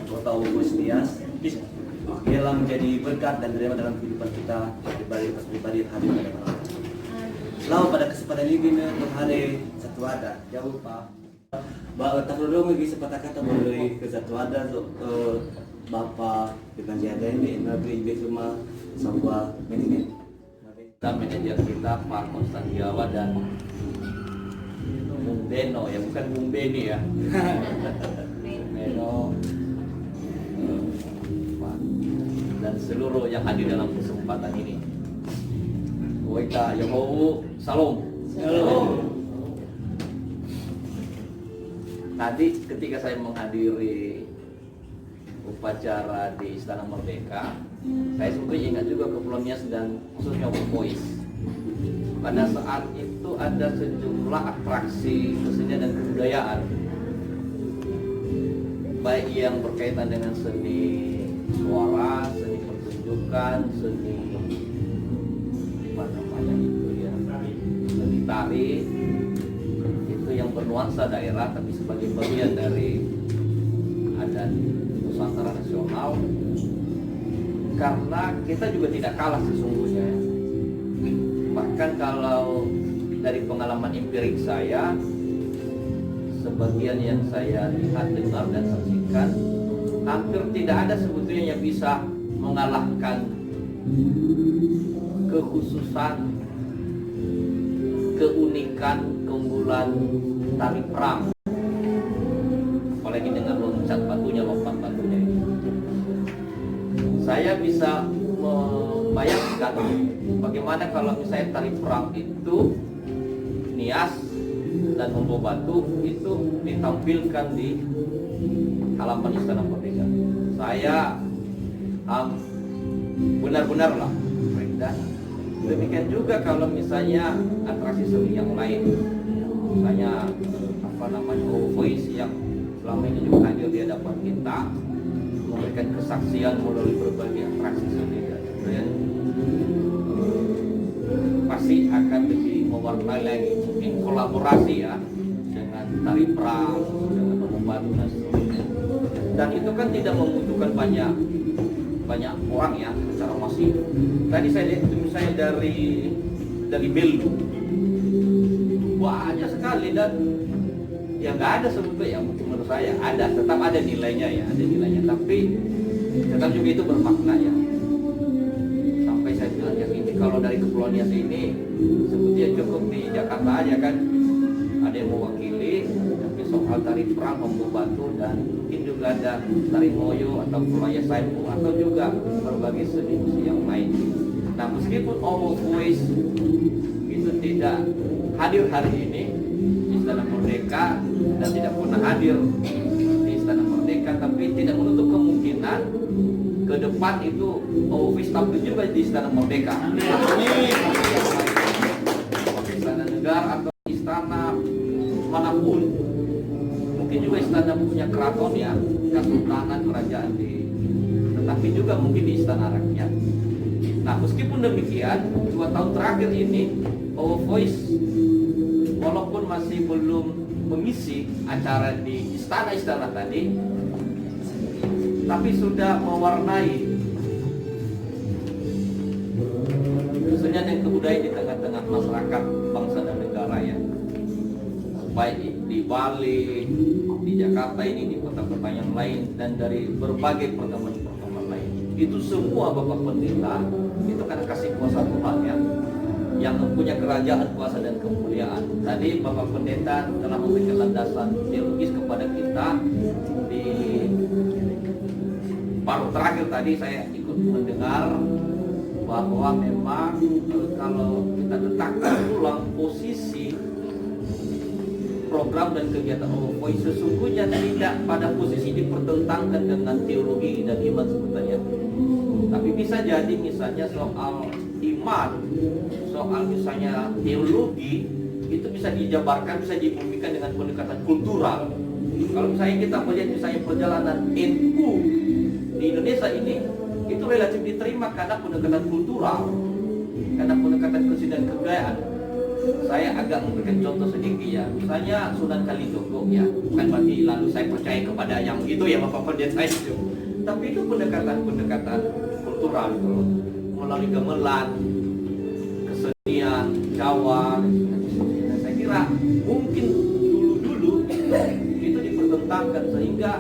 Kota August Nias. Biarlah menjadi berkat dan derma dalam kehidupan kita pribadi hadir pada malam. Selamat pada kesempatan ini untuk hari satu ada jauh Pak. Bapak tak perlu lagi sepatah kata dari ke satu ada Bapak dengan jaga ini Nabi Besuma sebuah manajemen. Kita manajer kita Pak Konstantiawa dan Bung Beno ya, bukan Bung Beni ya. Beno Pak dan seluruh yang hadir dalam kesempatan ini. Waita Yohowu Salam. Tadi ketika saya menghadiri upacara di Istana Merdeka, saya sebetulnya ingat juga Kepulauan Nias dan khususnya Voice. Pada saat itu ada sejumlah atraksi kesenian dan kebudayaan, baik yang berkaitan dengan seni suara, seni pertunjukan, seni apa namanya itu ya, seni tari, itu yang bernuansa daerah tapi sebagai bagian dari adat Nusantara nasional. Karena kita juga tidak kalah sesungguhnya. Bahkan kalau dari pengalaman empirik saya, sebagian yang saya lihat, dengar dan saksikan, hampir tidak ada sebetulnya yang bisa mengalahkan kekhususan, keunikan, keunggulan tari perang. Apalagi dengan loncat batunya, lompat batunya itu. Saya bisa membayangkan bagaimana kalau misalnya tari perang itu Nias dan membawa batu itu ditampilkan di halaman Istana Merdeka. Saya benar-benarlah. Dan demikian juga kalau misalnya atraksi seni yang lain, misalnya apa namanya Voice yang selama ini juga hadir di hadapan kita, memberikan kesaksian melalui berbagai atraksi seni dan pasti akan lebih mewarnai lagi mungkin kolaborasi ya dengan tari perang, dengan pembantu dan sebagainya. Dan itu kan tidak membutuhkan banyak orang ya secara masif. Tadi saya lihat itu misalnya dari Belu banyak sekali dan ya nggak ada sebetulnya, menurut saya ada, tetap ada nilainya ya, ada nilainya, tapi tetap juga itu bermakna ya. Sampai saya bilang ya ini kalau dari Kepulauan Nias ini sebetulnya cukup di Jakarta aja kan, ada yang mewakili, tapi soal tari perang, membawa batu dan mungkin juga ada tari moyo atau Kulaya Saipu atau juga berbagai seni yang lain. Nah meskipun Our Voice itu tidak hadir hari ini di Istana Merdeka dan tidak pernah hadir di Istana Merdeka, tapi tidak menutup kemungkinan ke depan itu Our Voice tampil juga di Istana Merdeka. Istana negara atau istana manapun, mungkin juga istana punya keraton ya, kesultanan kerajaan tetapi juga mungkin di istana rakyat. Nah meskipun demikian 2 tahun terakhir ini Our Voice walaupun masih belum mengisi acara di istana-istana tadi, tapi sudah mewarnai kesenian dan kebudayaan di tengah-tengah masyarakat bangsa dan negara ya, baik di Bali, di Jakarta ini, di kota-kota yang lain, dan dari berbagai pertemuan-pertemuan lain. Itu semua Bapak Pendeta itu karena kasih kuasa Tuhan ya, yang mempunyai kerajaan, kuasa dan kemuliaan. Tadi Bapak Pendeta telah memberikan landasan teologis kepada kita. Di baru terakhir tadi saya ikut mendengar bahwa memang kalau kita letakkan ulang posisi program dan kegiatan Our Voice sesungguhnya tidak pada posisi dipertentangkan dengan teologi dan iman sebetulnya. Tapi bisa jadi misalnya soal iman, soal misalnya teologi itu bisa dijabarkan, bisa dibuktikan dengan pendekatan kultural. Kalau misalnya kita melihat misalnya perjalanan NU di Indonesia ini, itu relatif diterima karena pendekatan kultural, karena pendekatan kesenian dan kebudayaan. saya agak memberikan contoh sedikit ya. Misalnya Sunan Kalijogo ya, bukan berarti lalu saya percaya kepada yang itu ya Bapak Pendeta itu. Tapi itu pendekatan kultural gitu loh. Melalui gamelan, kesenian, Jawa, dan saya kira mungkin dulu itu dipertentangkan sehingga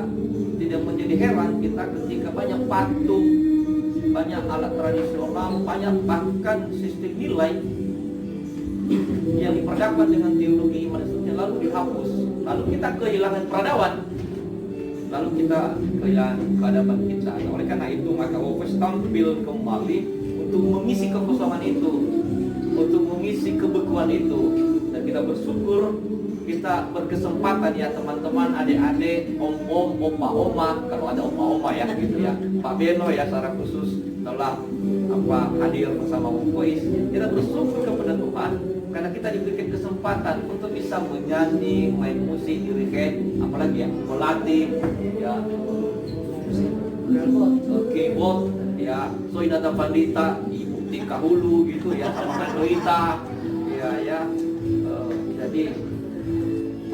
tidak menjadi heran kita ketika banyak patung, banyak alat tradisional, banyak bahkan sistem nilai yang diperdapat dengan teologi iman dan seterusnya lalu dihapus, lalu kita kehilangan peradaban, lalu kita kehilangan keadaban kita. Nah, oleh karena itu maka Wofes tampil kembali untuk mengisi kekosongan itu, untuk mengisi kebekuan itu, dan kita bersyukur kita berkesempatan ya teman-teman, adik-adik, om-om, opa-oma, kalau ada opa-oma ya gitu ya, Pak Beno ya secara khusus telah hadir bersama Wofes. Kita bersyukur kepada Tuhan karena kita diberikan kesempatan untuk bisa menyanyi, main musik, dirigen, apalagi ya, melatih ya, keyboard ya, Soinata Pandita, Ibu Tika Hulu gitu ya, sama Doita ya, jadi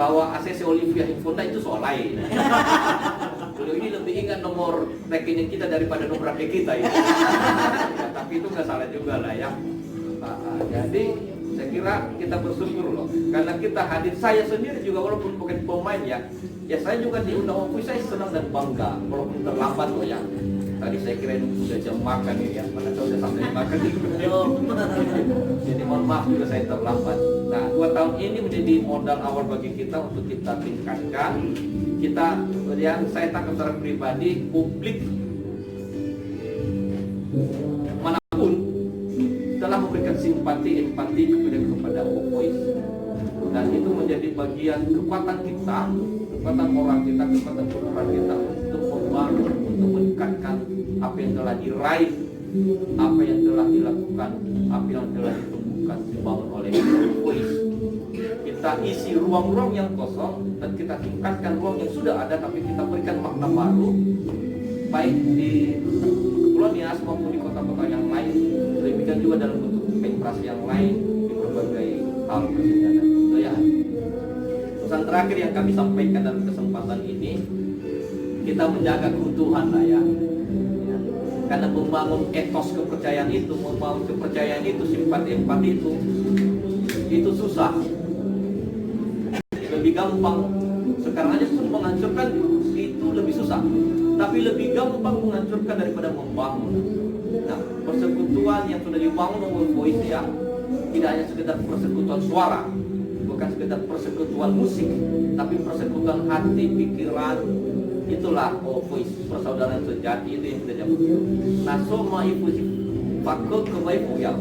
bahwa ACC Olivia Infonda itu soal lain. Beliau ini lebih ingat nomor rekening kita daripada nomor HP kita ya. Ya, tapi itu nggak salah juga lah ya. Jadi saya kira kita bersyukur loh, karena kita hadir. Saya sendiri juga walaupun bukan pemain ya saya juga diundang waktu saya senang dan bangga walaupun terlambat loh ya. Tadi saya kira sudah jam makan ya, padahal sudah sampai makan. Jadi mohon maaf juga saya terlambat. Nah, 2 tahun ini menjadi modal awal bagi kita untuk kita tingkatkan. Kita yang saya tangkap secara pribadi, publik manapun telah memberikan simpati, empati kepada Wofes, dan itu menjadi bagian kekuatan kita, kekuatan orang kita, kekuatan kultural kita untuk membangun, untuk meningkatkan apa yang telah diraih, apa yang telah dilakukan, apa yang telah ditemukan, dibangun oleh Wofes. Kita isi ruang-ruang yang kosong dan kita tingkatkan ruang yang sudah ada, tapi kita berikan makna baru, baik di Kepulauan Nias maupun di kota-kota yang lain. Demikian juga dalam bentuk pentas yang lain di berbagai hal kesenian dan kebudayaan. Pesan terakhir yang kami sampaikan dalam kesempatan ini, kita menjaga keutuhan lah ya. Karena membangun etos kepercayaan itu, membangun kepercayaan itu, simpati-empati itu susah. Lebih gampang sekarang aja pun menghancurkan itu lebih susah, tapi lebih gampang menghancurkan daripada membangun. Nah, persekutuan yang sudah dibangun oleh Wofes ya, tidak hanya sekedar persekutuan suara, bukan sekedar persekutuan musik, tapi persekutuan hati, pikiran. Itulah Wofes, persaudaraan sejati, itu yang kita jaga. Nah, semua ibu fakut kebaikan ya,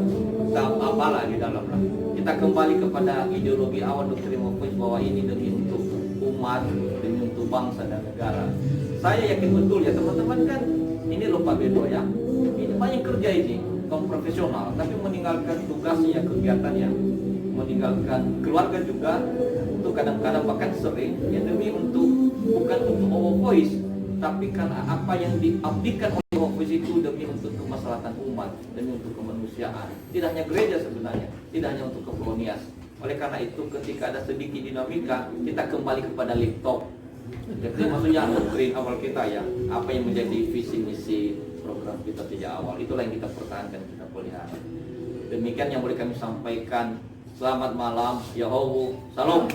apalah di dalam lah. Kita kembali kepada ideologi awal doktrin Wofes bahwa ini demi untuk umat, demi untuk bangsa dan negara. Saya yakin betul ya teman-teman, kan ini loh Pak Beno ya, ini banyak kerja ini, kaum profesional, tapi meninggalkan tugasnya, kegiatannya, meninggalkan keluarga juga, untuk kadang-kadang bahkan sering ya demi untuk, bukan untuk Wofes, tapi karena apa yang diabdikan oleh Wofes itu demi untuk kemaslahatan umat, demi untuk kemanusiaan. Tidak hanya gereja sebenarnya, tidak hanya untuk Kepulauan Nias. Oleh karena itu ketika ada sedikit dinamika, kita kembali kepada laptop. Jadi maksudnya doktrin awal kita ya, apa yang menjadi visi misi program kita sejak awal, itulah yang kita pertahankan, kita pelihara. Demikian yang boleh kami sampaikan. Selamat malam, Yahoo, Salam.